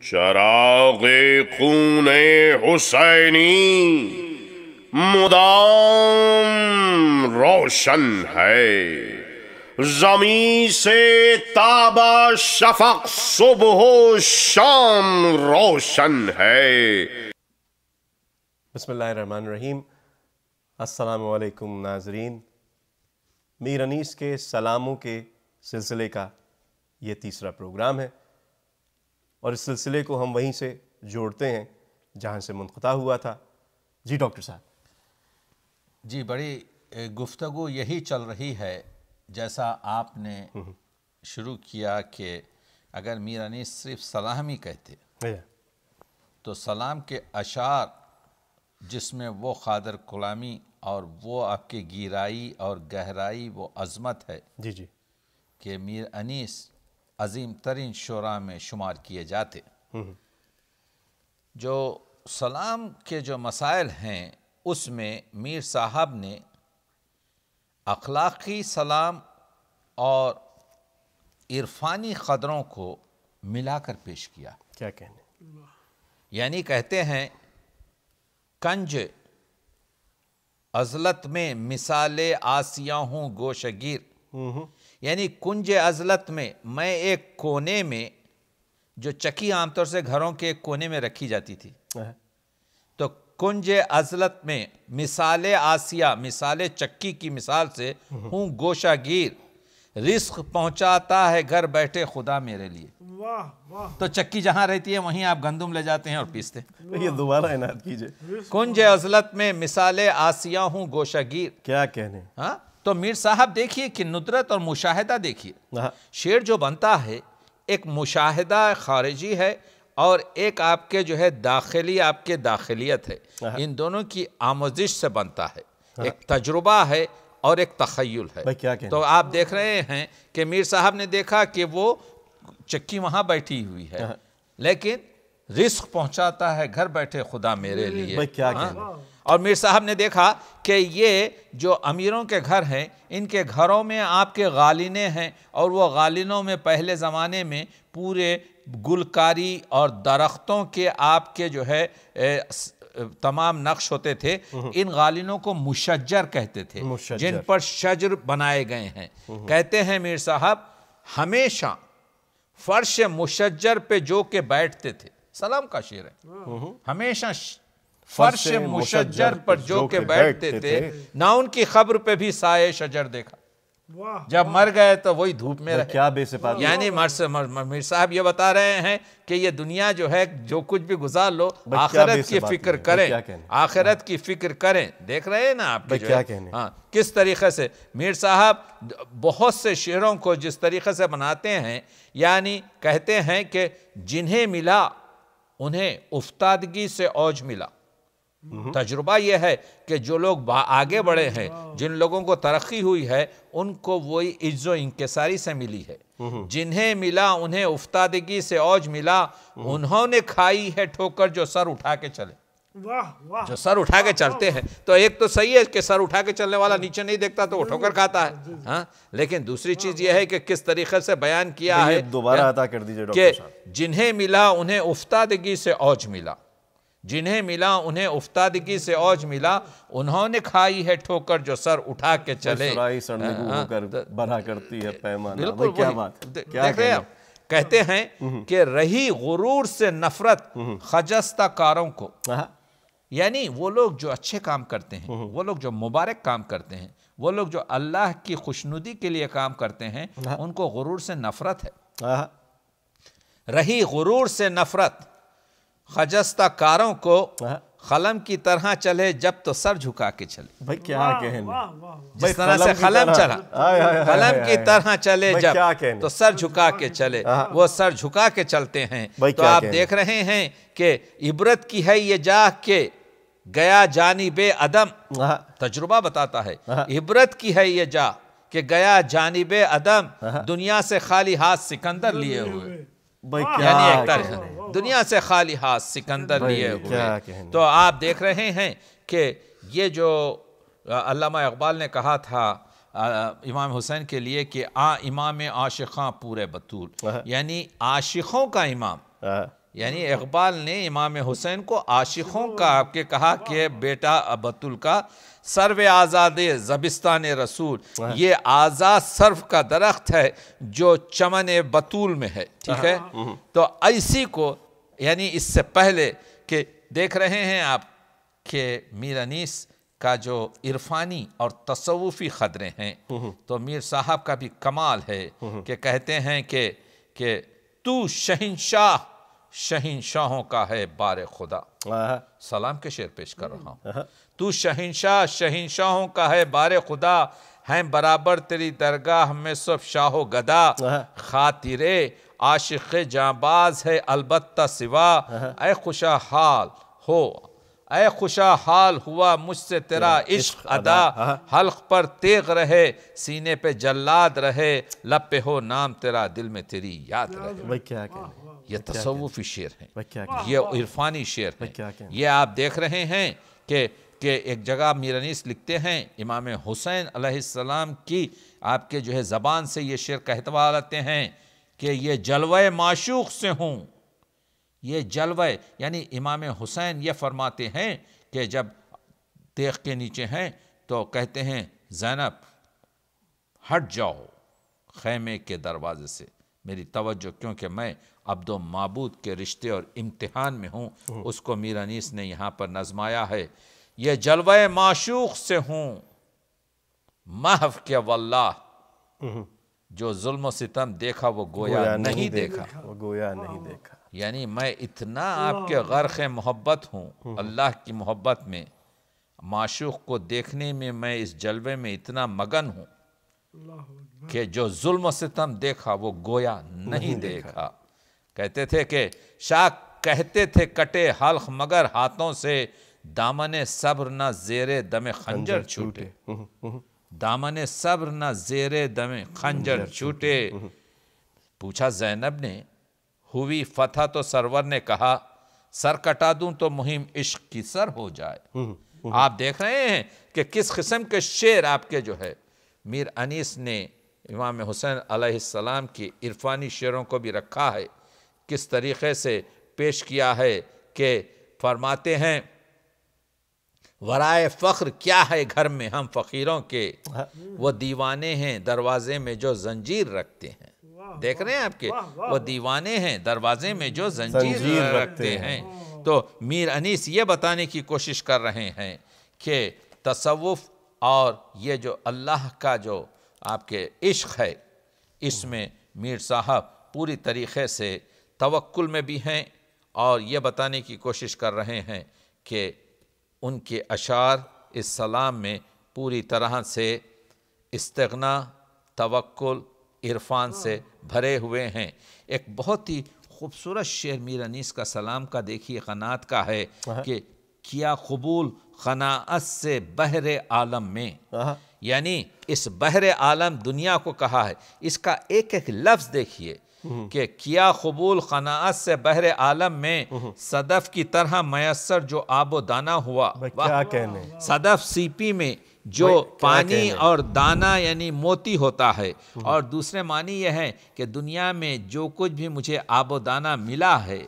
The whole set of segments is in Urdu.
چراغ خون حسینی مدام روشن ہے، زمین سے تابا شفق صبح و شام روشن ہے۔ بسم اللہ الرحمن الرحیم۔ السلام علیکم ناظرین، میر انیس کے سلاموں کے سلسلے کا یہ تیسرا پروگرام ہے، اور اس سلسلے کو ہم وہیں سے جوڑتے ہیں جہاں سے منقطع ہوا تھا۔ جی ڈاکٹر صاحب۔ جی، بڑی گفتگو یہی چل رہی ہے جیسا آپ نے شروع کیا کہ اگر میر انیس صرف سلام ہی کہتے تو سلام کے اشعار جس میں وہ قادر کلامی اور وہ آپ کی گیرائی اور گہرائی وہ عظمت ہے جی جی کہ میر انیس عظیم ترین شعراء میں شمار کیے جاتے، جو سلام کے جو مسائل ہیں اس میں میر صاحب نے اخلاقی سلام اور عرفانی قدروں کو ملا کر پیش کیا۔ کیا کہنے، یعنی کہتے ہیں کنج عزلت میں مثال آسیہ ہوں گوشگیر، یعنی کنج عزلت میں میں ایک کونے میں، جو چکی عام طور سے گھروں کے ایک کونے میں رکھی جاتی تھی، تو کنج عزلت میں مثال آسیہ، مثال چکی کی مثال سے ہوں گوشہ گیر، رزق پہنچاتا ہے گھر بیٹھے خدا میرے لیے۔ تو چکی جہاں رہتی ہے وہیں آپ گندم لے جاتے ہیں اور پیستے ہیں۔ یہ دوبارہ عنایت کیجئے۔ کنج عزلت میں مثال آسیہ ہوں گوشہ گیر۔ کیا کہنے، ہاں، تو میر صاحب دیکھیے کہ ندرت اور مشاہدہ دیکھیے، شعر جو بنتا ہے ایک مشاہدہ خارجی ہے اور ایک آپ کے جو ہے داخلی، آپ کے داخلیت ہے، ان دونوں کی آموزش سے بنتا ہے، ایک تجربہ ہے اور ایک تخیل ہے۔ تو آپ دیکھ رہے ہیں کہ میر صاحب نے دیکھا کہ وہ چکی وہاں بیٹھی ہوئی ہے لیکن رزق پہنچاتا ہے گھر بیٹھے خدا میرے لیے۔ اور میر صاحب نے دیکھا کہ یہ جو امیروں کے گھر ہیں ان کے گھروں میں آپ کے غالینیں ہیں، اور وہ غالینوں میں پہلے زمانے میں پورے گلکاری اور درختوں کے آپ کے جو ہے تمام نقش ہوتے تھے۔ ان غالینوں کو مشجر کہتے تھے، جن پر شجر بنائے گئے ہیں۔ کہتے ہیں میر صاحب ہمیشہ فرش مشجر پہ جو کہ بیٹھتے تھے، سلام کا شعر ہے، ہمیشہ فرش مشجر پر جو کہ بیٹھتے تھے، نہ ان کی قبر پہ بھی سائے شجر دیکھا۔ جب مر گئے تو وہی دھوپ میں رہے۔ کیا بے صفات، یعنی میر صاحب یہ بتا رہے ہیں کہ یہ دنیا جو ہے جو کچھ بھی گزار لو، آخرت کی فکر کریں، آخرت کی فکر کریں۔ دیکھ رہے ہیں نا آپ کس طریقے سے میر صاحب بہت سے شعروں کو جس طریقے سے بناتے ہیں، یعنی کہتے ہیں کہ جنہیں ملا انہیں افتادگی سے اوج ملا۔ تجربہ یہ ہے کہ جو لوگ آگے بڑھے ہیں، جن لوگوں کو ترقی ہوئی ہے، ان کو وہی عجز و انکساری سے ملی ہے۔ جنہیں ملا انہیں افتادگی سے اوج ملا، انہوں نے کھائی ہے ٹھوکر جو سر اٹھا کے چلے۔ جو سر اٹھا کے چلتے ہیں تو ایک تو صحیح ہے کہ سر اٹھا کے چلنے والا نیچے نہیں دیکھتا تو وہ ٹھوکر کھاتا ہے، لیکن دوسری چیز یہ ہے کہ کس طریقے سے بیان کیا ہے دوبارہ عطا کر دیجئے کہ ڈاکٹر صاحب۔ جنہیں ملا انہیں افتادگی سے اوج ملا، جنہیں ملا انہیں افتادگی سے اوج ملا، انہوں نے کھائی ہے ٹھوکر جو سر اٹھا کے چلے۔ سرائی سڑنگو ہو کر بڑھا کرتی ہے پیمانہ۔ بالکل کیا بات، دیکھ رہے ہیں آپ، کہتے ہیں کہ رہی غرور سے نفرت خجستہ کاروں کو، یعنی وہ لوگ جو اچھے کام کرتے ہیں، وہ لوگ جو مبارک کام کرتے ہیں، وہ لوگ جو اللہ کی خوشنودی کے لیے کام کرتے ہیں، ان کو غرور سے نفرت ہے۔ رہی غرور سے نفرت خجستہ کاروں کو، قلم کی طرح چلے جب تو سر جھکا کے چلے۔ بھائی کیا کہنے، جس طرح سے قلم چلا، قلم کی طرح چلے جب تو سر جھکا کے چلے، وہ سر جھکا کے چلتے ہیں۔ تو آپ دیکھ رہے ہیں کہ عبرت کی ہے یہ جاہ کے گیا جانب عدم، تجربہ بتاتا ہے، عبرت کی ہے یہ جاہ کہ گیا جانب عدم، دنیا سے خالی ہاتھ سکندر لیے ہوئے۔ یعنی ایک طرح دنیا سے خالی ہاتھ سکندر لیے ہوئے۔ تو آپ دیکھ رہے ہیں کہ یہ جو علامہ اقبال نے کہا تھا امام حسین کے لیے کہ امام عاشقاں پورے بطول، یعنی عاشقوں کا امام، یعنی اقبال نے امام حسین کو عاشقوں کا آپ کے کہا کہ بیٹا بطول کا سرو آزاد زبستان رسول، یہ آزاد سرو کا درخت ہے جو چمن بطول میں ہے، ٹھیک ہے؟ تو ایسی کو یعنی اس سے پہلے کہ دیکھ رہے ہیں آپ کہ میر انیس کا جو عرفانی اور تصوفی خدرے ہیں، تو میر صاحب کا بھی کمال ہے کہ کہتے ہیں کہ تو شہنشاہ شہنشاہوں کا ہے بار خدا، سلام کے شعر پیش کر رہا ہوں، تو شہنشاہ شہنشاہوں کا ہے بار خدا، ہیں برابر تیری درگاہ میں سب شاہ و گدا، خاطر عاشق جانباز ہے البتہ سوا، اے خوشا حال ہو اے خوشا حال ہوا مجھ سے تیرا عشق ادا، حلق پر تیغ رہے سینے پہ جلاد رہے، لب پہ ہو نام تیرا دل میں تیری یاد رہے۔ یہ تصوفی شعر ہیں، یہ عرفانی شعر ہیں۔ یہ آپ دیکھ رہے ہیں کہ ایک جگہ میر انیس لکھتے ہیں امام حسین علیہ السلام کی آپ کے جو ہے زبان سے یہ شعر کہتوا لیتے ہیں کہ یہ جلوہ معشوق سے ہوں، یہ جلوہ یعنی امام حسین یہ فرماتے ہیں کہ جب تیغ کے نیچے ہیں تو کہتے ہیں زینب ہٹ جاؤ خیمے کے دروازے سے، میری توجہ کیونکہ میں عبد و معبود کے رشتے اور امتحان میں ہوں، اس کو میر انیس نے یہاں پر نظمایا ہے۔ یہ جلوہ معشوق سے ہوں محو کے واللہ، جو ظلم و ستم دیکھا وہ گویا نہیں دیکھا، وہ گویا نہیں دیکھا۔ یعنی میں اتنا آپ کے غرق محبت ہوں اللہ کی محبت میں، معشوق کو دیکھنے میں میں اس جلوے میں اتنا مگن ہوں کہ جو ظلم و ستم دیکھا وہ گویا نہیں دیکھا۔ کہتے تھے کہ شاہ کہتے تھے کٹے حلق مگر ہاتھوں سے، دامن صبر نہ زیر دم خنجر چھوٹے، دامن صبر نہ زیر دم خنجر چھوٹے۔ پوچھا زینب نے ہوئی فتح تو سرور نے کہا، سر کٹا دوں تو مہم عشق کی سر ہو جائے۔ آپ دیکھ رہے ہیں کہ کس قسم کے شعر آپ کے جو ہے میر انیس نے امام حسین علیہ السلام کی عرفانی شعروں کو بھی رکھا ہے، کس طریقے سے پیش کیا ہے کہ فرماتے ہیں ورائے فخر کیا ہے گھر میں ہم فقیروں کے، وہ دیوانے ہیں دروازے میں جو زنجیر رکھتے ہیں۔ دیکھ رہے ہیں آپ کے وہ دیوانے ہیں دروازے میں جو زنجیر رکھتے ہیں۔ تو میر انیس یہ بتانے کی کوشش کر رہے ہیں کہ تصوف اور یہ جو اللہ کا جو آپ کے عشق ہے، اس میں میر صاحب پوری طریقے سے توکل میں بھی ہیں، اور یہ بتانے کی کوشش کر رہے ہیں کہ ان کے اشعار اس سلام میں پوری طرح سے استغنا، توکل، عرفان سے بھرے ہوئے ہیں۔ ایک بہت ہی خوبصورت شعر میر انیس کا سلام کا دیکھیے قناعت کا ہے کہ کیا قبول قناعت سے بحر عالم میں، یعنی اس بحر عالم دنیا کو کہا ہے، اس کا ایک ایک لفظ دیکھیے کہ کیا قبول قناعت سے بحر عالم میں، صدف کی طرح میسر جو آب و دانہ ہوا، کیا کہنے، صدف سیپی میں جو پانی اور دانہ یعنی موتی ہوتا ہے، اور دوسرے معنی یہ ہے کہ دنیا میں جو کچھ بھی مجھے آب و دانہ ملا ہے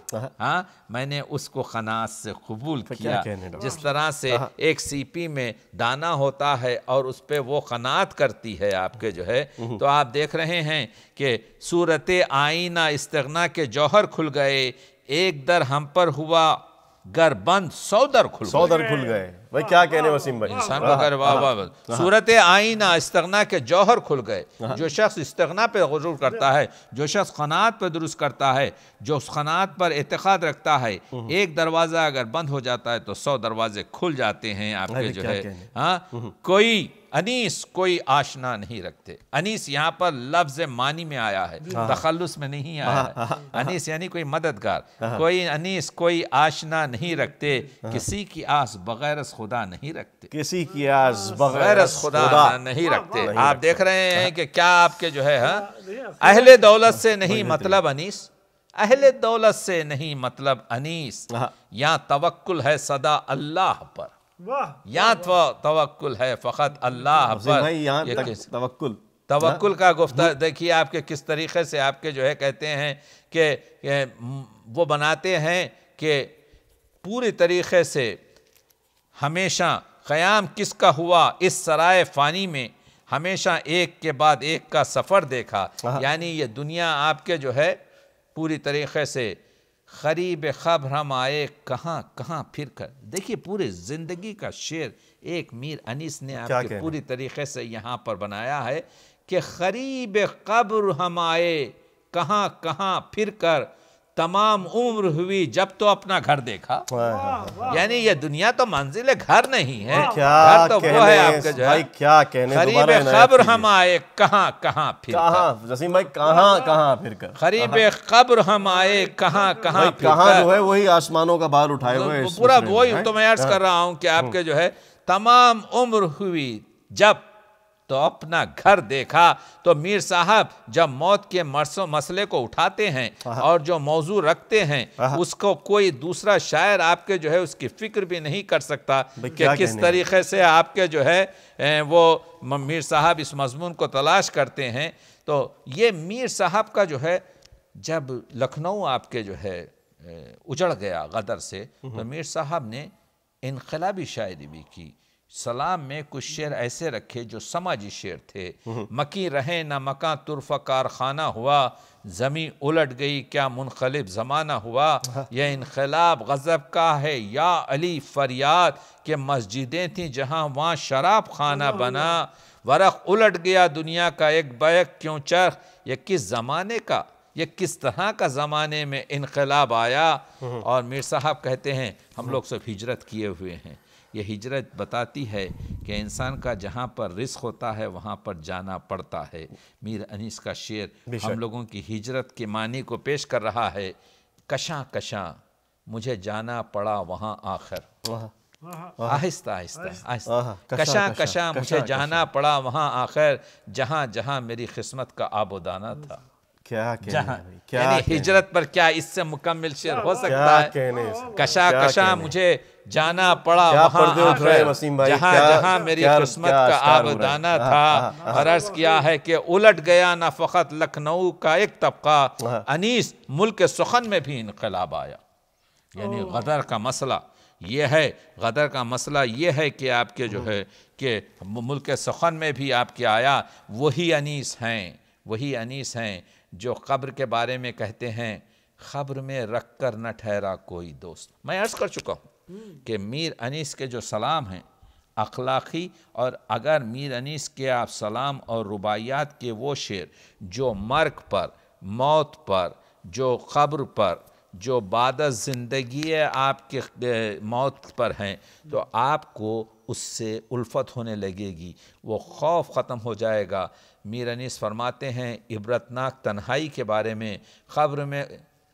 ہاں میں نے اس کو قناعت سے قبول کیا۔ جس طرح سے ایک سیپی میں دانہ ہوتا ہے اور اس پہ وہ قناعت کرتی ہے آپ کے جو ہے، تو آپ دیکھ رہے ہیں کہ صورت آئینہ استغنا کے جوہر کھل گئے، ایک در ہم پر ہوا گر بند 100 در کھل گئے۔ بھائی کیا کہنے وسیم بھائی، انسان کو اگر صورت آئینہ استغنا کے جوہر کھل گئے۔ جو شخص استغنا پہ غرور کرتا ہے، جو شخص قناعت پہ درست کرتا ہے، جو اس قناعت پر اعتقاد رکھتا ہے، ایک دروازہ اگر بند ہو جاتا ہے تو 100 دروازے کھل جاتے ہیں آپ کے جو ہے۔ کوئی انیس کوئی آشنا نہیں رکھتے۔ انیس یہاں پر لفظ معنی میں آیا ہے، تخلص میں نہیں آیا ہے۔ انیس یعنی کوئی مددگار، کوئی انیس کوئی آشنا نہیں رکھتے، کسی کی آس بغیر از خدا نہیں رکھتے، کسی کی آس بغیر از خدا نہیں رکھتے۔ آپ دیکھ رہے ہیں کہ کیا آپ کے جو ہے اہل دولت سے نہیں مطلب انیس، اہل دولت سے نہیں مطلب انیس، یہاں توکل ہے صدا اللہ پر، یہاں توکل ہے فقط اللہ پر۔ توکل توکل کا گفتہ دیکھیے آپ کے کس طریقے سے آپ کے جو ہے کہتے ہیں کہ وہ بناتے ہیں کہ پوری طریقے سے ہمیشہ قیام کس کا ہوا اس سرائے فانی میں، ہمیشہ ایک کے بعد ایک کا سفر دیکھا. یعنی یہ دنیا آپ کے جو ہے پوری طریقے سے قریب خبر ہم آئے کہاں کہاں پھر کر. دیکھیے پورے زندگی کا شعر ایک میر انیس نے آپ کے پوری طریقے سے یہاں پر بنایا ہے کہ قریب قبر ہم آئے کہاں کہاں پھر کر، تمام عمر ہوئی جب تو اپنا گھر دیکھا. یعنی یہ دنیا تو منزل گھر نہیں ہے، گھر تو وہ ہے آپ کا جو ہے. کیا کہنے، قریب قبر ہم آئے کہاں کہاں پھر کر. جسیم بھائی کہاں کہاں پھر کر، قریب قبر ہم آئے کہاں کہاں پھر کہاں کر. جو ہے وہی آسمانوں کا بال اٹھائے ہوئے پورا وہی تو میں عرض کر رہا ہوں کہ آپ کے جو ہے تمام عمر ہوئی جب تو اپنا گھر دیکھا. تو میر صاحب جب موت کے مسئلے کو اٹھاتے ہیں اور جو موضوع رکھتے ہیں اس کو کوئی دوسرا شاعر آپ کے جو ہے اس کی فکر بھی نہیں کر سکتا کہ کس طریقے سے آپ کے جو ہے وہ میر صاحب اس مضمون کو تلاش کرتے ہیں. تو یہ میر صاحب کا جو ہے جب لکھنؤ آپ کے جو ہے اجڑ گیا غدر سے، تو میر صاحب نے انقلابی شاعری بھی کی. سلام میں کچھ شعر ایسے رکھے جو سماجی شعر تھے. مکی رہے نہ مکاں طرف کارخانہ ہوا، زمیں الٹ گئی کیا منقلب زمانہ ہوا. یہ انقلاب غضب کا ہے یا علی فریاد، کہ مسجدیں تھیں جہاں وہاں شراب خانہ بنا. ورق الٹ گیا دنیا کا ایک بیک کیوں چرخ، یہ کس زمانے کا، یہ کس طرح کا زمانے میں انقلاب آیا. اور میر صاحب کہتے ہیں ہم لوگ سب ہجرت کیے ہوئے ہیں. یہ ہجرت بتاتی ہے کہ انسان کا جہاں پر رزق ہوتا ہے وہاں پر جانا پڑتا ہے. میر انیس کا شعر ہم لوگوں کی ہجرت کے معنی کو پیش کر رہا ہے. کشاں کشاں مجھے جانا پڑا وہاں آخر، آہستہ آہستہ آہستہ، کشاں کشاں مجھے جانا پڑا وہاں آخر، جہاں جہاں میری قسمت کا آب و دانہ تھا. یعنی ہجرت پر کیا اس سے مکمل شعر ہو سکتا ہے. کشاں کشاں مجھے جانا پڑا وہاں آخر، جہاں جہاں میری قسمت کا آب و دانہ تھا. اور عرض کیا ہے کہ الٹ گیا نہ فقط لکھنؤ کا ایک طبقہ، انیس ملک سخن میں بھی انقلاب آیا. یعنی غدر کا مسئلہ یہ ہے، غدر کا مسئلہ یہ ہے کہ آپ کے جو ہے کہ ملک سخن میں بھی آپ کے آیا. وہی انیس ہیں، وہی انیس ہیں جو قبر کے بارے میں کہتے ہیں قبر میں رکھ کر نہ ٹھہرا کوئی دوست. میں عرض کر چکا ہوں کہ میر انیس کے جو سلام ہیں اخلاقی، اور اگر میر انیس کے آپ سلام اور رباعیات کے وہ شعر جو مرگ پر، موت پر، جو قبر پر، جو بعد از زندگی آپ کے موت پر ہیں، تو آپ کو اس سے الفت ہونے لگے گی، وہ خوف ختم ہو جائے گا. میر انیس فرماتے ہیں عبرتناک تنہائی کے بارے میں، قبر میں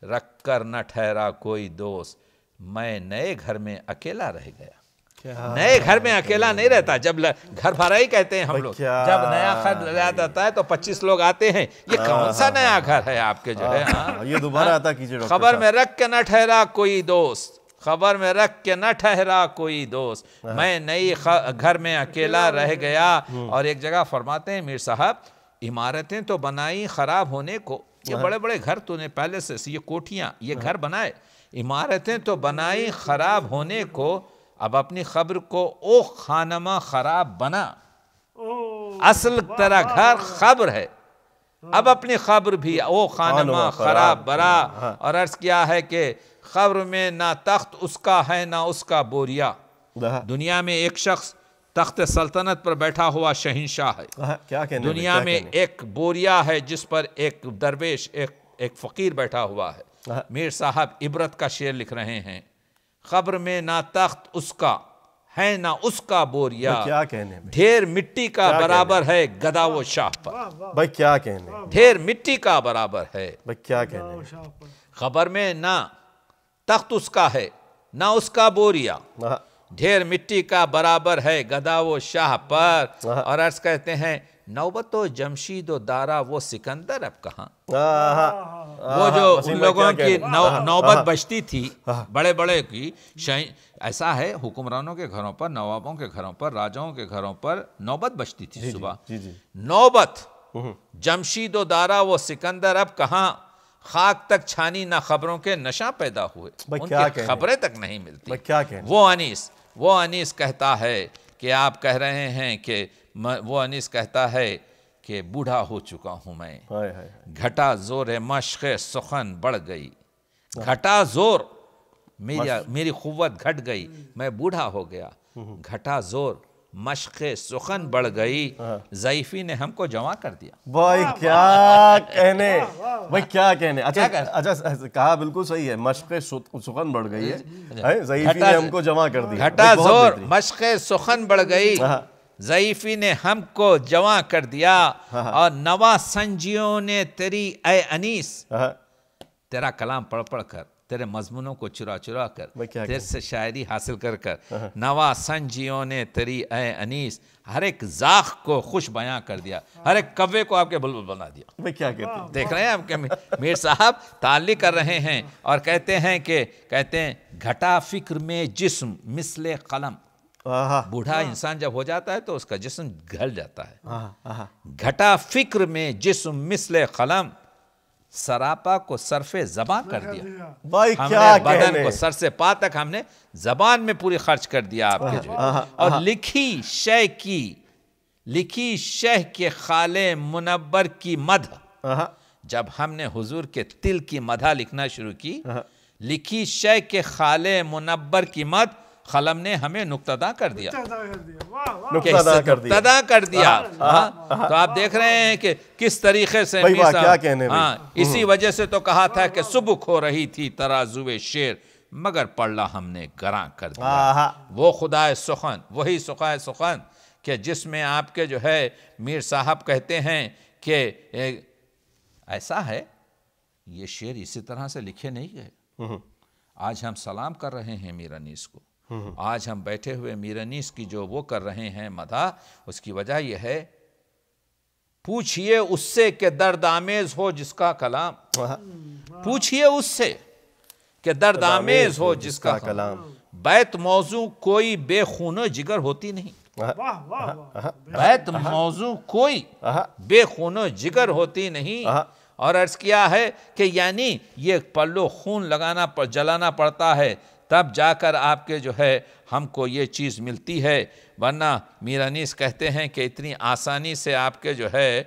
رکھ کر نہ ٹھہرا کوئی دوست، میں نئے گھر میں اکیلا رہ گیا. نئے گھر میں اکیلا نہیں رہتا. جب گھر بھرا ہی کہتے ہیں ہم لوگ، جب نیا گھر لیا جاتا ہے تو 25 لوگ آتے ہیں. یہ کون سا نیا گھر ہے آپ کے جو ہے. یہ دوبارہ آتا کیجئے ڈاکٹر خبر میں رکھ کے نہ ٹھہرا کوئی دوست، خبر میں رکھ کے نہ ٹھہرا کوئی دوست، میں نئی گھر میں اکیلا رہ گیا. اور ایک جگہ فرماتے ہیں میر صاحب عمارتیں تو بنائی خراب ہونے کو. یہ بڑے بڑے گھر تو نے پہلے سے، یہ کوٹھیاں، یہ گھر بنائے. عمارتیں تو بنائی خراب ہونے کو، اب اپنی قبر کو او خانمہ خراب بنا. اصل تیرا گھر قبر ہے، اب اپنی قبر بھی او خانمہ خراب بنا. اور عرض کیا ہے کہ قبر میں نہ تخت اس کا ہے نہ اس کا بوریا. دنیا میں ایک شخص تخت سلطنت پر بیٹھا ہوا شہنشاہ ہے، دنیا میں ایک بوریا ہے جس پر ایک درویش، ایک فقیر بیٹھا ہوا ہے. میر صاحب عبرت کا شعر لکھ رہے ہیں، قبر میں نہ تخت اس کا ہے نہ اس کا بوریا، ڈھیر مٹی کا برابر ہے گدا و شاہ پر. بھائی کیا کہنے، ڈھیر مٹی کا برابر ہے. بھائی کیا کہنے، خبر میں نہ تخت اس کا ہے نہ اس کا بوریا، ڈھیر مٹی کا برابر ہے گدا و شاہ پر. اور عرض کہتے ہیں نوبت و جمشید و دارا وہ سکندر اب کہاں. وہ جو ان لوگوں کی نوبت بجتی تھی بڑے بڑے کی، ایسا ہے حکمرانوں کے گھروں پر، نوابوں کے گھروں پر، راجاؤں کے گھروں پر نوبت بجتی تھی صبح. نوبت جمشید و دارا وہ سکندر اب کہاں، خاک تک چھانی نہ خبروں کے نشاں پیدا ہوئے، ان کی خبریں تک نہیں ملتی۔ وہ انیس کہتا ہے کہ آپ کہہ رہے ہیں کہ وہ انیس کہتا ہے کہ بوڑھا ہو چکا ہوں میں، گھٹا زور مشق سخن بڑھ گئی، گھٹا زور میری قوت گھٹ گئی، میں بوڑھا ہو گیا، گھٹا زور مشق سخن بڑھ گئی، ضعیفی نے ہم کو جواں کر دیا۔ بھائی کیا کہنے، اچھا کہا بالکل صحیح ہے، مشق سخن بڑھ گئی ہے، ضعیفی نے ہم کو جمع کر دیا۔ گھٹا زور مشق سخن بڑھ گئی، ضعیفی نے ہم کو جواں کر دیا، اور نوا سنجیوں نے تیری اے انیس، تیرا کلام پڑھ پڑھ کر، تیرے مضمونوں کو چرا چرا کر، تیرے سے شاعری حاصل کر کر، نوا سنجیوں نے تیری اے انیس، ہر ایک زاخ کو خوش بیاں کر دیا، ہر ایک کوے کو آپ کے بلبل بنا دیا۔ میں کیا کہتے ہیں، دیکھ رہے ہیں آپ کے میر صاحب تعلق کر رہے ہیں، اور کہتے ہیں گھٹا فکر میں جسم مثل قلم، بوڑھا انسان جب ہو جاتا ہے تو اس کا جسم گھل جاتا ہے، گھٹا فکر میں جسم مثل قلم، سراپا کو صرف زبان کر دیا، ہم نے بدن کو سر سے پا تک ہم نے زبان میں پوری خرچ کر دیا آپ کے جو، اور لکھی شہ کے خال منبر کی مدح، جب ہم نے حضور کے تل کی مدح لکھنا شروع کی، لکھی شہ کے خال منبر کی مدح، قلم نے ہمیں نقطہ کر دیا، نقطہ کر دیا۔ تو آپ دیکھ رہے ہیں کہ کس طریقے سے اسی وجہ سے تو کہا تھا کہ سبک ہو رہی تھی ترازوئے شیر، مگر پڑھلا ہم نے گراں کر دیا۔ وہ خدائے سخن، وہی سخائے سخن کہ جس میں آپ کے جو ہے میر صاحب کہتے ہیں کہ ایسا ہے، یہ شعر اسی طرح سے لکھے نہیں گئے۔ آج ہم سلام کر رہے ہیں میر انیس کو، آج ہم بیٹھے ہوئے میر انیس کی جو وہ کر رہے ہیں مدح، اس کی وجہ یہ ہے، پوچھئے اس سے کہ درد آمیز ہو جس کا کلام، پوچھئے اس سے کہ درد آمیز ہو جس کا کلام، بیت موضوع کوئی بے خون و جگر ہوتی نہیں، بیت موضوع کوئی بے خون و جگر ہوتی نہیں، اور عرض کیا ہے کہ یعنی یہ پلو خون جلانا پڑتا ہے، تب جا کر آپ کے جو ہے ہم کو یہ چیز ملتی ہے، ورنہ میر انیس کہتے ہیں کہ اتنی آسانی سے آپ کے جو ہے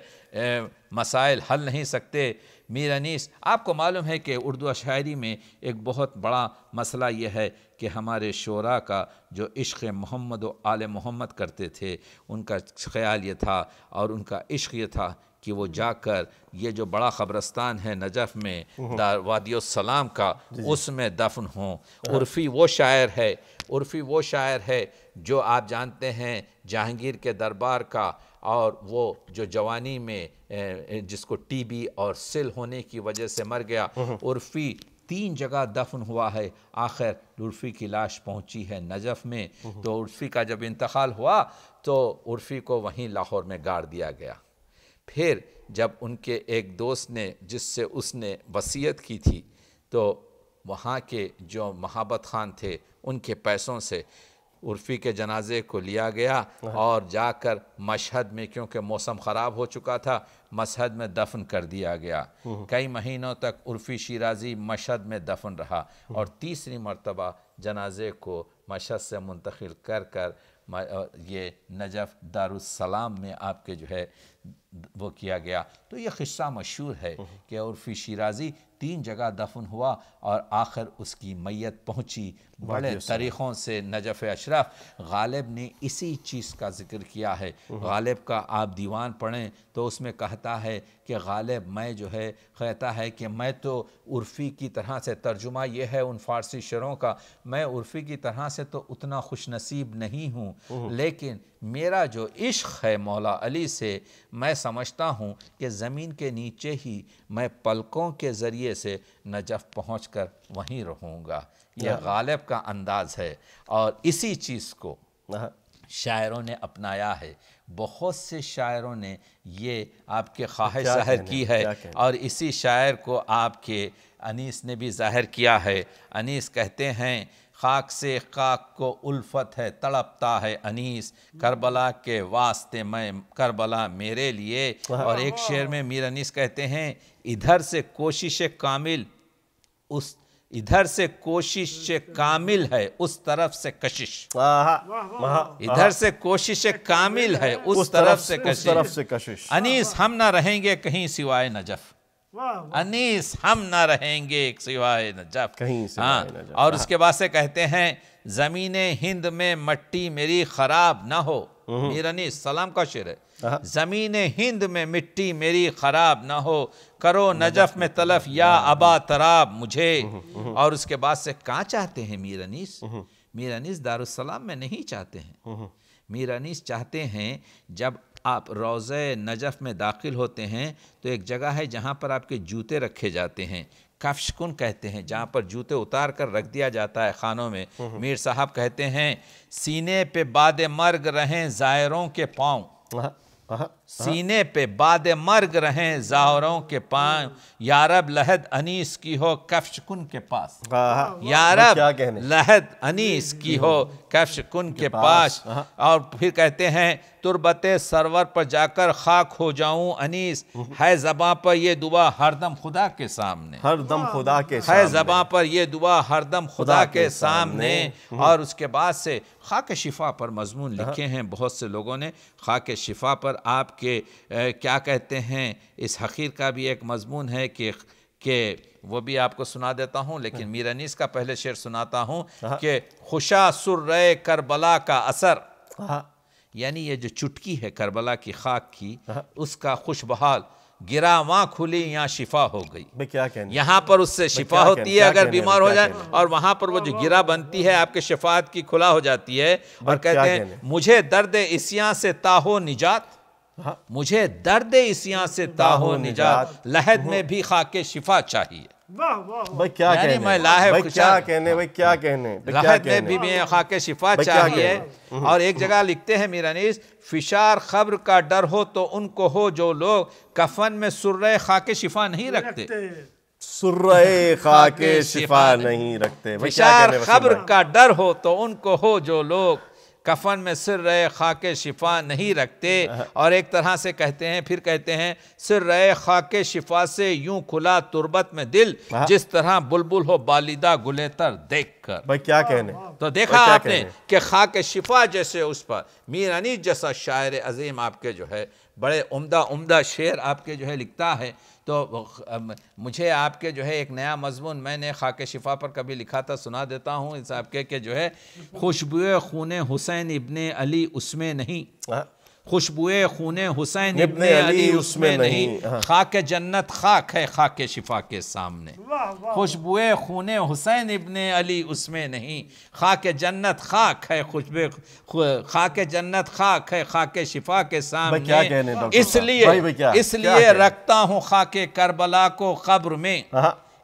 مسائل حل نہیں سکتے۔ میر انیس، آپ کو معلوم ہے کہ اردو شاعری میں ایک بہت بڑا مسئلہ یہ ہے کہ ہمارے شعراء کا جو عشق محمد و آل محمد کرتے تھے، ان کا خیال یہ تھا اور ان کا عشق یہ تھا کہ وہ جا کر یہ جو بڑا قبرستان ہے نجف میں وادی السلام کا، اس میں دفن ہوں۔ عرفی وہ شاعر ہے جو آپ جانتے ہیں جہانگیر کے دربار کا، اور وہ جو جوانی میں جس کو ٹی بی اور سل ہونے کی وجہ سے مر گیا، عرفی 3 جگہ دفن ہوا ہے، آخر عرفی کی لاش پہنچی ہے نجف میں، تو عرفی کا جب انتقال ہوا تو عرفی کو وہیں لاہور میں گاڑ دیا گیا۔ پھر جب ان کے ایک دوست نے، جس سے اس نے وصیت کی تھی، تو وہاں کے جو محبت خان تھے، ان کے پیسوں سے عرفی کے جنازے کو لیا گیا، اور جا کر مشہد میں، کیونکہ موسم خراب ہو چکا تھا، مشہد میں دفن کر دیا گیا۔ کئی مہینوں تک عرفی شیرازی مشہد میں دفن رہا، اور تیسری مرتبہ جنازے کو مشہد سے منتقل کر یہ نجف دارالسلام میں آپ کے جو ہے وہ کیا گیا۔ تو یہ قصہ مشہور ہے کہ عرفی شیرازی 3 جگہ دفن ہوا، اور آخر اس کی میت پہنچی بڑے طریقوں سے نجف اشرف۔ غالب نے اسی چیز کا ذکر کیا ہے، غالب کا آپ دیوان پڑھیں تو اس میں کہتا ہے کہ غالب میں جو ہے کہتا ہے کہ میں تو عرفی کی طرح سے، ترجمہ یہ ہے ان فارسی شعروں کا، میں عرفی کی طرح سے تو اتنا خوش نصیب نہیں ہوں، لیکن میرا جو عشق ہے مولا علی سے، میں سمجھتا ہوں کہ زمین کے نیچے ہی میں پلکوں کے ذریعے سے نجف پہنچ کر وہیں رہوں گا۔ یہ غالب کا انداز ہے، اور اسی چیز کو شاعروں نے اپنایا ہے، بہت سے شاعروں نے یہ آپ کے خواہش ظاہر کی ہے، اور اسی شاعر کو آپ کے انیس نے بھی ظاہر کیا ہے۔ انیس کہتے ہیں خاک سے خاک کو الفت ہے تڑپتا ہے انیس، کربلا کے واسطے میں کربلا میرے لیے۔ اور ایک شعر میں میر انیس کہتے ہیں ادھر سے کوشش کامل ادھر سے کوشش کامل ہے اس طرف سے کشش، ادھر سے کوشش کامل ہے اس طرف سے کشش، انیس ہم نہ رہیں گے کہیں سوائے نجف، انیس ہم نہ رہیں گے سوائے نجف۔ ہاں، اور اس کے بعد سے کہتے ہیں زمین ہند میں مٹی میری خراب نہ ہو، میر انیس سلام کا شعر ہے، زمین ہند میں مٹی میری خراب نہ ہو، کرو نجف میں تلف یا ابا تراب مجھے۔ اور اس کے بعد سے کہاں چاہتے ہیں میر انیس؟ میر انیس دارالسلام میں نہیں چاہتے ہیں، میر انیس چاہتے ہیں جب آپ روضہ نجف میں داخل ہوتے ہیں تو ایک جگہ ہے جہاں پر آپ کے جوتے رکھے جاتے ہیں، کفش کن کہتے ہیں، جہاں پر جوتے اتار کر رکھ دیا جاتا ہے خانوں میں۔ میر صاحب کہتے ہیں سینے پہ باد مرگ رہیں زائروں کے پاؤں، سینے پہ باد مرگ رہیں زائروں کے پاؤں، یارب لحد انیس کی ہو کفش کن کے پاس، یارب لحد انیس کی ہو کفش کن کے پاس۔ اور پھر کہتے ہیں تربت سرور پر جا کر خاک ہو جاؤں انیس، ہے زباں پر یہ دعا ہر دم خدا کے سامنے، ہر دم خدا کے سامنے، ہے زباں پر یہ دعا ہر دم خدا کے سامنے۔ اور اس کے بعد سے خاک شفا پر مضمون لکھے ہیں بہت سے لوگوں نے، خاک شفا پر آپ کے کیا کہتے ہیں، اس حقیر کا بھی ایک مضمون ہے کہ وہ بھی آپ کو سنا دیتا ہوں، لیکن میر انیس کا پہلے شعر سناتا ہوں کہ خوشا سرے کربلا کا اثر، یعنی یہ جو چٹکی ہے کربلا کی خاک کی، اس کا خوش بحال گرا وہاں کھلی یہاں شفا ہو گئی، کیا کہنے، یہاں پر اس سے شفا ہوتی ہے اگر بیمار ہو جائے، اور وہاں پر وہ جو گرا بنتی ہے آپ کے شفاعت کی کھلا ہو جاتی ہے۔ اور کہتے ہیں مجھے درد عصیاں سے تاہو نجات، مجھے درد عصیاں سے تاہو نجات، لحد میں بھی خاک شفا چاہیے، بھائی کیا کہنے، بھائی کیا کہنے، بھائی کیا کہنے، لحد میں بھی خاک شفا چاہیے۔ اور ایک جگہ لکھتے ہیں میر انیس فشار خبر کا ڈر ہو تو ان کو ہو جو لوگ کفن میں سرے خاک شفا نہیں رکھتے، سرے خاک شفا نہیں رکھتے، فشار خبر کا ڈر ہو تو ان کو ہو جو لوگ کفن میں سر رہے خاک شفا نہیں رکھتے۔ اور ایک طرح سے کہتے ہیں، پھر کہتے ہیں سر رہے خاک شفا سے یوں کھلا تربت میں دل، جس طرح بلبل ہو بالیدہ گلیتر دیکھ کر۔ بھائی کیا کہنے، تو دیکھا آپ نے کہ خاک شفا جیسے اس پر میر انیس جیسا شاعر عظیم آپ کے جو ہے بڑے عمدہ شعر آپ کے جو ہے لکھتا ہے۔ تو مجھے آپ کے جو ہے ایک نیا مضمون میں نے خاک شفا پر کبھی لکھا تھا، سنا دیتا ہوں اس آپ کے کہ جو ہے خوشبوئے خون حسین ابن علی اس میں نہیں، خوشبوئے خون حسین ابن علی اس میں نہیں، خاک جنت خاک ہے خاک شفا کے سامنے، خوشبوئے خون حسین ابن علی اس میں نہیں، خاک جنت خاک ہے خاک جنت خاک ہے خاک شفا کے سامنے، اس لیے رکھتا ہوں خاک کربلا کو قبر میں،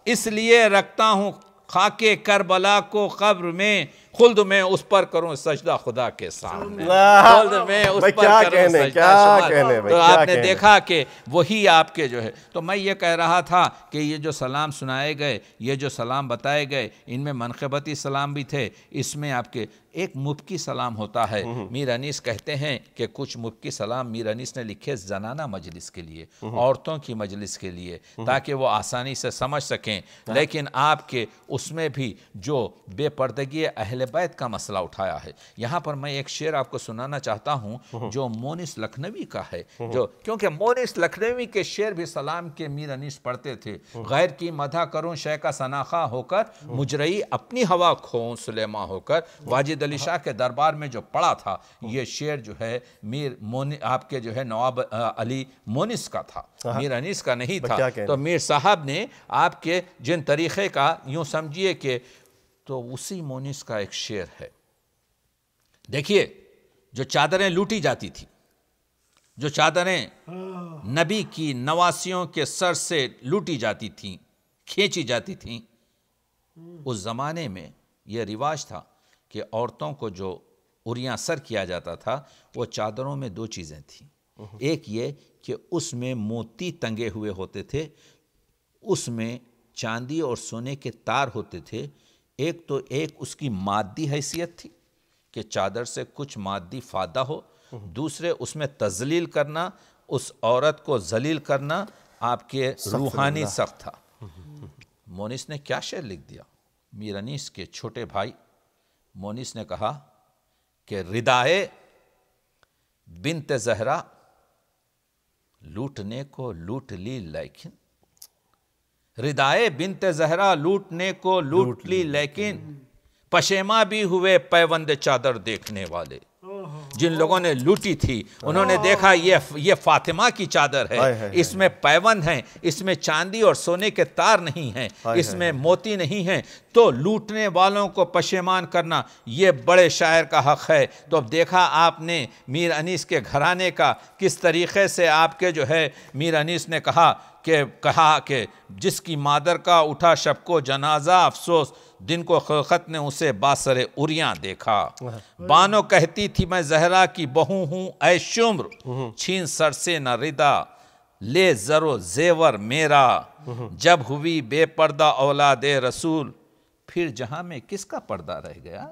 اس لیے رکھتا ہوں خاک کربلا کو قبر میں، خلد میں اس پر کروں سجدہ خدا کے سامنے، خلد میں اس پر کروں سجدہ، تو آپ نے دیکھا کہ وہی آپ کے جو ہے۔ تو میں یہ کہہ رہا تھا کہ یہ جو سلام سنائے گئے، یہ جو سلام بتائے گئے، ان میں منقبتی سلام بھی تھے، اس میں آپ کے ایک مبکی سلام ہوتا ہے۔ میر انیس کہتے ہیں کہ کچھ مبکی سلام میر انیس نے لکھے زنانہ مجلس کے لیے، عورتوں کی مجلس کے لیے، تاکہ وہ آسانی سے سمجھ سکیں، لیکن آپ کے اس میں بھی جو بے پردگی اہل بیت کا مسئلہ اٹھایا ہے۔ یہاں پر میں ایک شعر آپ کو سنانا چاہتا ہوں جو مونس لکھنوی کا ہے، جو کیونکہ مونس لکھنوی کے شعر بھی سلام کے میر انیس پڑھتے تھے، غیر کی مدح کروں شے کا سناخا ہو کر، مجرئی اپنی ہوا کھوؤں سلیماں ہو کر، واجد علی شاہ کے دربار میں جو پڑھا تھا یہ شعر جو ہے آپ کے جو ہے نواب علی مونس کا تھا، میر انیس کا نہیں تھا۔ تو میر صاحب نے آپ کے جن طریقے کا یوں سمجھیے کہ تو اسی مونس کا ایک شعر ہے، دیکھیے جو چادریں لوٹی جاتی تھی، جو چادریں نبی کی نواسیوں کے سر سے لوٹی جاتی تھیں، کھینچی جاتی تھیں، اس زمانے میں یہ رواج تھا کہ عورتوں کو جو اریاں سر کیا جاتا تھا وہ چادروں میں دو چیزیں تھیں، ایک یہ کہ اس میں موتی تنگے ہوئے ہوتے تھے، اس میں چاندی اور سونے کے تار ہوتے تھے، ایک تو اس کی مادی حیثیت تھی کہ چادر سے کچھ مادی فائدہ ہو، دوسرے اس میں تذلیل کرنا، اس عورت کو ذلیل کرنا آپ کے روحانی سخت تھا۔ مونس نے کیا شعر لکھ دیا؟ میر انیس کے چھوٹے بھائی مونس نے کہا کہ ردائے بنت زہرا لوٹنے کو لوٹ لی لیکن، ردائے بنت زہرا لوٹنے کو لوٹ لی لیکن، پشیماں بھی ہوئے پیوند چادر دیکھنے والے۔ جن لوگوں نے لوٹی تھی انہوں نے دیکھا یہ فاطمہ کی چادر ہے، اس میں پیوند ہیں، اس میں چاندی اور سونے کے تار نہیں ہیں، اس میں موتی نہیں ہیں، تو لوٹنے والوں کو پشیمان کرنا یہ بڑے شاعر کا حق ہے۔ تو اب دیکھا آپ نے میر انیس کے گھرانے کا کس طریقے سے آپ کے جو ہے میر انیس نے کہا کہ جس کی مادر کا اٹھا شب کو جنازہ افسوس، دن کو خلقت نے اسے باسر اریاں دیکھا۔ بانو کہتی تھی میں زہرا کی بہو ہوں اے شمر، چھین سر سے نہ ردا لے زر و زیور میرا، جب ہوئی بے پردہ اولاد رسول، پھر جہاں میں کس کا پردہ رہ گیا؟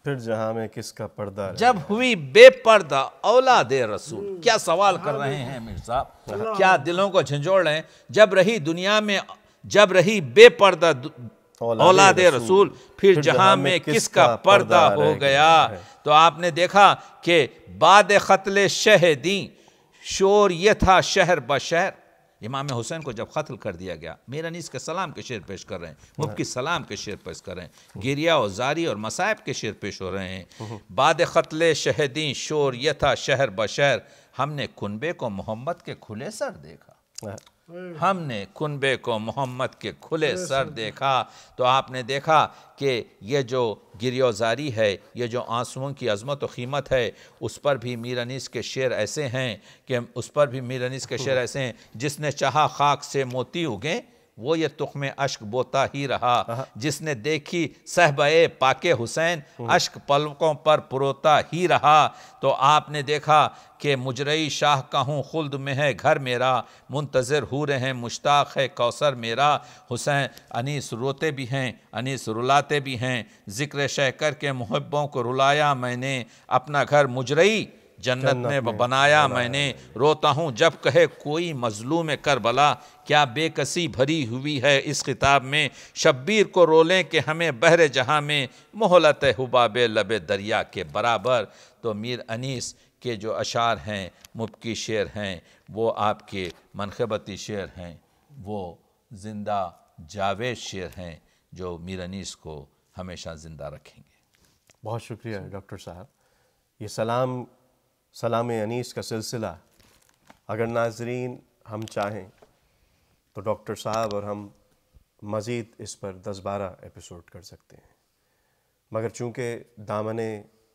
پھر جہاں میں کس کا پردہ رہ جب ہوئی بے پردہ اولاد رسول۔ کیا سوال کر رہے ہیں میر صاحب، کیا دلوں کو جھنجھوڑ رہے ہیں؟ جب رہی دنیا میں، جب رہی بے پردہ اولاد رسول، پھر جہاں میں کس کا پردہ ہو گیا۔ تو آپ نے دیکھا کہ بعد قتل شہدیں شور یہ تھا شہر بشہر۔ امام حسین کو جب قتل کر دیا گیا، میر انیس کے سلام کے شعر پیش کر رہے ہیں، مبکی سلام کے شعر پیش کر رہے ہیں، گریہ و زاری اور مصائب کے شعر پیش ہو رہے ہیں۔ بعد قتل شہدیں شور یہ تھا شہر بشہر، ہم نے کنبے کو محمد کے کھلے سر دیکھا، ہم نے کنبے کو محمد کے کھلے سر دیکھا۔ تو آپ نے دیکھا کہ یہ جو گریہ و زاری ہے، یہ جو آنسوؤں کی عظمت و قیمت ہے، اس پر بھی میر انیس کے شعر ایسے ہیں جس نے چاہا خاک سے موتی اگے وہ یہ تخم اشک بوتا ہی رہا، جس نے دیکھی صحبہ پاک حسین اشک پلکوں پر پروتا ہی رہا۔ تو آپ نے دیکھا کہ مجرئی شاہ کا ہوں خلد میں ہے گھر میرا، منتظر حور ہیں مشتاق ہے کوثر میرا۔ حسین انیس روتے بھی ہیں، انیس رلاتے بھی ہیں، ذکر شہ کر کے محبوں کو رلایا میں نے، اپنا گھر مجرئی جنت میں بنایا میں نے، روتا ہوں جب کہے کوئی مظلوم کربلا، کیا بے کسی بھری ہوئی ہے اس خطاب میں، شبیر کو رولیں کہ ہمیں بحر جہاں میں، مہلت حباب لب دریا کے برابر۔ تو میر انیس کے جو اشعار ہیں، مبکی شعر ہیں، وہ آپ کے منقبتی شعر ہیں، وہ زندہ جاوید شعر ہیں جو میر انیس کو ہمیشہ زندہ رکھیں گے۔ بہت شکریہ ڈاکٹر صاحب۔ یہ سلام انیس کا سلسلہ اگر ناظرین ہم چاہیں تو ڈاکٹر صاحب اور ہم مزید اس پر 10-12 ایپیسوڈ کر سکتے ہیں، مگر چونکہ دامن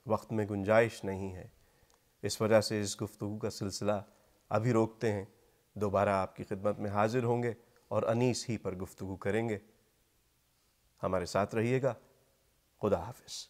وقت میں گنجائش نہیں ہے، اس وجہ سے اس گفتگو کا سلسلہ ابھی روکتے ہیں۔ دوبارہ آپ کی خدمت میں حاضر ہوں گے اور انیس ہی پر گفتگو کریں گے۔ ہمارے ساتھ رہیے گا۔ خدا حافظ۔